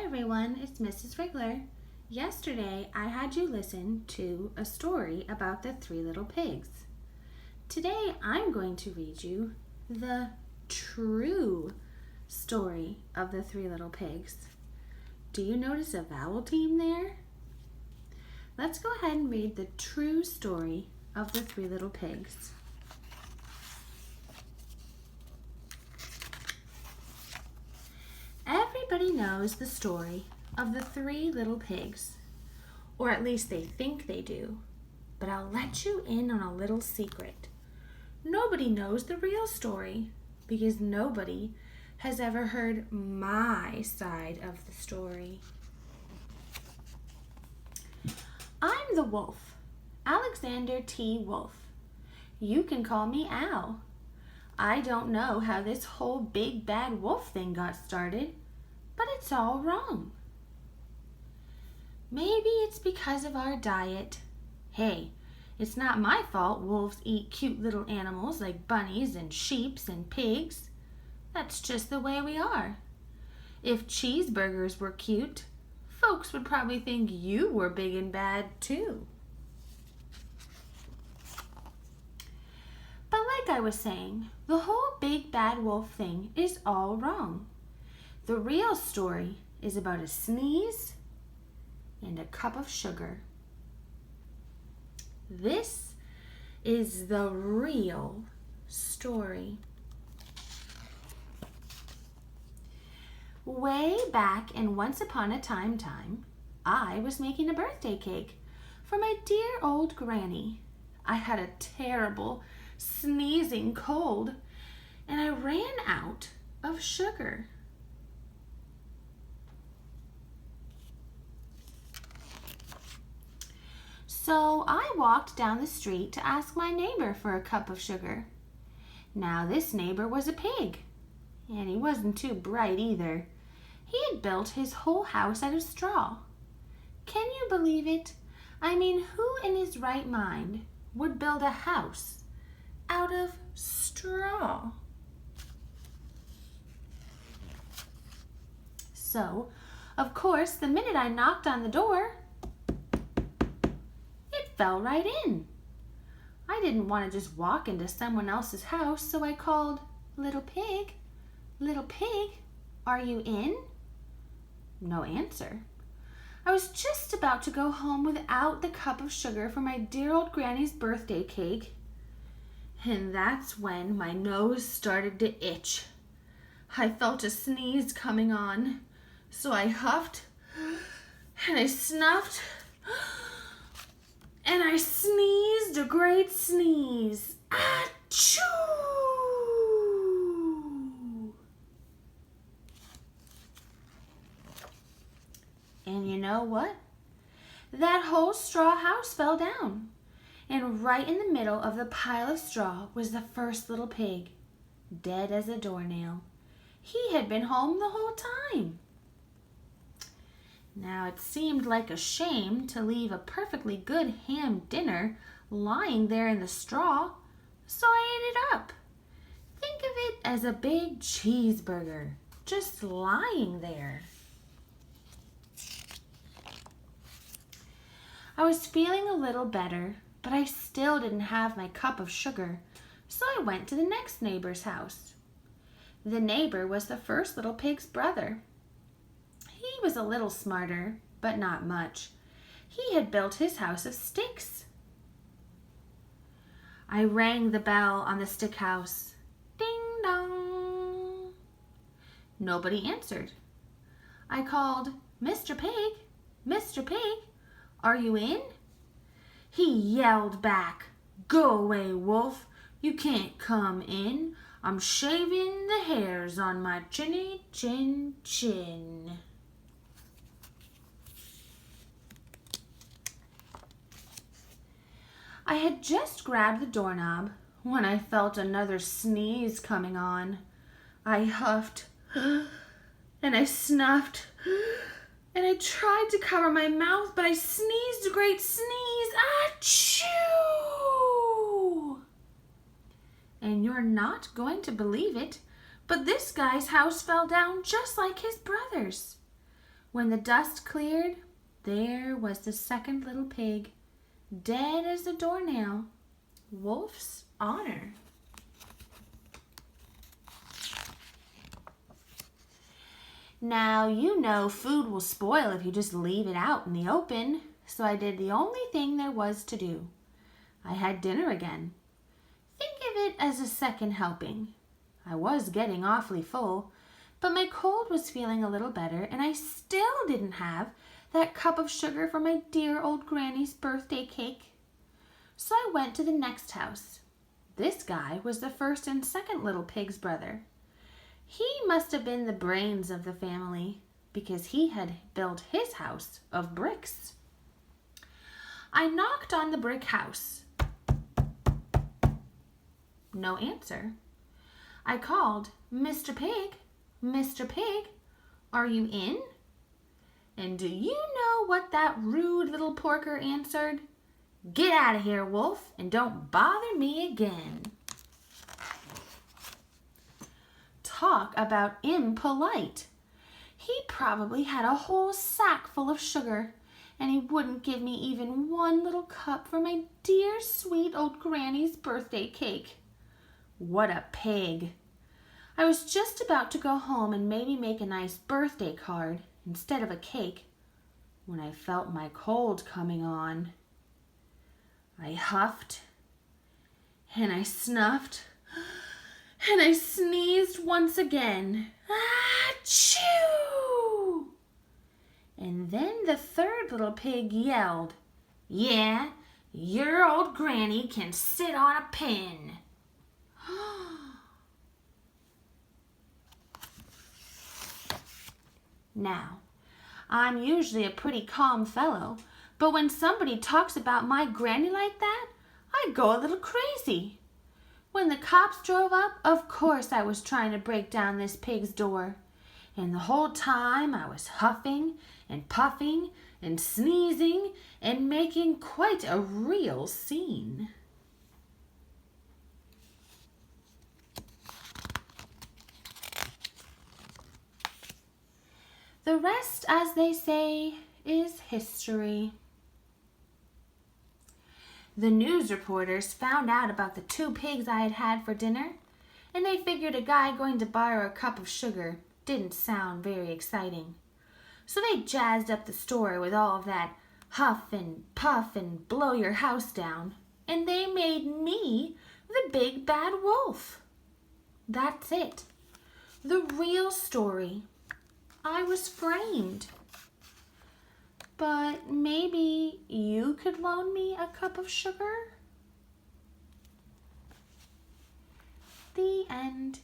everyone, it's Mrs. Wriggler. Yesterday I had you listen to a story about the three little pigs. Today I'm going to read you the true story of the three little pigs. Do you notice a vowel team there? Let's go ahead and read the true story of the three little pigs. Everybody knows the story of the three little pigs, or at least they think they do, but I'll let you in on a little secret. Nobody knows the real story because nobody has ever heard my side of the story. I'm the wolf, Alexander T. Wolf. You can call me Al. I don't know how this whole big bad wolf thing got started, but it's all wrong. Maybe it's because of our diet. Hey, it's not my fault wolves eat cute little animals like bunnies and sheeps and pigs. That's just the way we are. If cheeseburgers were cute, folks would probably think you were big and bad too. But like I was saying, the whole big bad wolf thing is all wrong. The real story is about a sneeze and a cup of sugar. This is the real story. Way back in Once Upon a Time, I was making a birthday cake for my dear old granny. I had a terrible sneezing cold and I ran out of sugar. So I walked down the street to ask my neighbor for a cup of sugar. Now this neighbor was a pig, and he wasn't too bright either. He had built his whole house out of straw. Can you believe it? I mean, who in his right mind would build a house out of straw? So, of course, the minute I knocked on the door, fell right in. I didn't want to just walk into someone else's house, so I called, "Little pig, are you in?" No answer. I was just about to go home without the cup of sugar for my dear old granny's birthday cake, and that's when my nose started to itch. I felt a sneeze coming on, so I huffed and I snuffed and I sneezed a great sneeze. Achoo! And you know what? That whole straw house fell down. And right in the middle of the pile of straw was the first little pig, dead as a doornail. He had been home the whole time. Now it seemed like a shame to leave a perfectly good ham dinner lying there in the straw, so I ate it up. Think of it as a big cheeseburger, just lying there. I was feeling a little better, but I still didn't have my cup of sugar, so I went to the next neighbor's house. The neighbor was the first little pig's brother. He was a little smarter, but not much. He had built his house of sticks. I rang the bell on the stick house. Ding dong. Nobody answered. I called, "Mr. Pig, are you in?" He yelled back, "Go away, wolf. You can't come in. I'm shaving the hairs on my chinny chin chin." I had just grabbed the doorknob when I felt another sneeze coming on. I huffed and I snuffed and I tried to cover my mouth, but I sneezed a great sneeze. Achoo! And you're not going to believe it, but this guy's house fell down just like his brother's. When the dust cleared, there was the second little pig, dead as a doornail. Wolf's honor. Now, you know food will spoil if you just leave it out in the open, so I did the only thing there was to do. I had dinner again. Think of it as a second helping. I was getting awfully full, but my cold was feeling a little better, and I still didn't have that cup of sugar for my dear old granny's birthday cake. So I went to the next house. This guy was the first and second little pig's brother. He must have been the brains of the family, because he had built his house of bricks. I knocked on the brick house. No answer. I called, "Mr. Pig, Mr. Pig, are you in?" And do you know what that rude little porker answered? "Get out of here, Wolf, and don't bother me again." Talk about impolite. He probably had a whole sack full of sugar, and he wouldn't give me even one little cup for my dear sweet old granny's birthday cake. What a pig. I was just about to go home and maybe make a nice birthday card instead of a cake when I felt my cold coming on. I huffed, and I snuffed, and I sneezed once again. Achoo! And then the third little pig yelled, "Yeah, your old granny can sit on a pin." Now, I'm usually a pretty calm fellow, but when somebody talks about my granny like that, I go a little crazy. When the cops drove up, of course I was trying to break down this pig's door. And the whole time I was huffing and puffing and sneezing and making quite a real scene. The rest, as they say, is history. The news reporters found out about the 2 pigs I had had for dinner, and they figured a guy going to borrow a cup of sugar didn't sound very exciting. So they jazzed up the story with all of that huff and puff and blow your house down, and they made me the big bad wolf. That's it. The real story. I was framed. But maybe you could loan me a cup of sugar? The end.